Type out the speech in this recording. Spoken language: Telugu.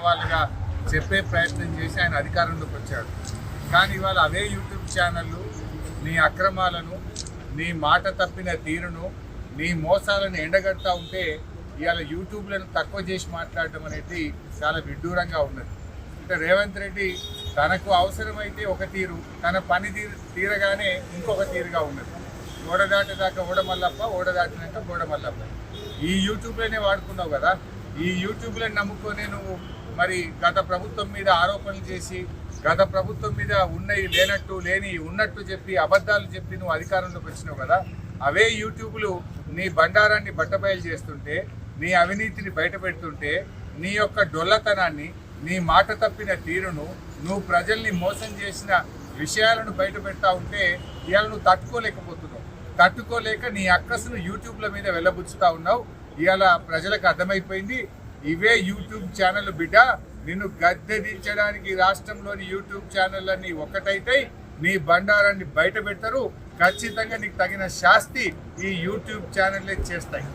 వాళ్ళగా చెప్పే ప్రయత్నం చేసి ఆయన అధికారంలోకి వచ్చాడు. కానీ ఇవాళ అవే యూట్యూబ్ ఛానళ్ళు నీ అక్రమాలను, నీ మాట తప్పిన తీరును, నీ మోసాలను ఎండగడతా ఉంటే ఇవాళ యూట్యూబ్లను తక్కువ చేసి మాట్లాడటం అనేది చాలా విడ్డూరంగా ఉన్నది. అంటే రేవంత్ రెడ్డి తనకు అవసరమైతే ఒక తీరు, తన పని తీరగానే ఇంకొక తీరుగా ఉన్నది. ఓడదాటేదాకా ఓడమల్లప్ప, ఓడదాటినాక గోడమల్లప్ప. ఈ యూట్యూబ్లోనే వాడుకున్నావు కదా. ఈ యూట్యూబ్లను నమ్ముకొని నువ్వు మరి గత ప్రభుత్వం మీద ఆరోపణలు చేసి, గత ప్రభుత్వం మీద ఉన్నవి లేనట్టు, లేని ఉన్నట్టు చెప్పి, అబద్ధాలు చెప్పి నువ్వు అధికారంలోకి వచ్చినావు కదా. అవే యూట్యూబ్లు నీ బండారాన్ని బట్టబయలు చేస్తుంటే, నీ అవినీతిని బయట పెడుతుంటే, నీ యొక్క డొల్లతనాన్ని, నీ మాట తప్పిన తీరును, నువ్వు ప్రజల్ని మోసం చేసిన విషయాలను బయట పెడతా ఉంటే ఇవాళ నువ్వు తట్టుకోలేకపోతున్నావు. తట్టుకోలేక నీ అక్కసును యూట్యూబ్ల మీద వెళ్ళబుచ్చుతా ఉన్నావు. ఇవాళ ప్రజలకు అర్థమైపోయింది, ఇవే యూట్యూబ్ ఛానల్ బిడ్డ నిన్ను గద్దెదించడానికి రాష్ట్రంలోని యూట్యూబ్ ఛానళ్ళన్నీ ఒక్కటైతే నీ బండారాన్ని బయట పెడతారు. ఖచ్చితంగా నీకు తగిన శాస్తి ఈ యూట్యూబ్ ఛానళ్ళే చేస్తాయి.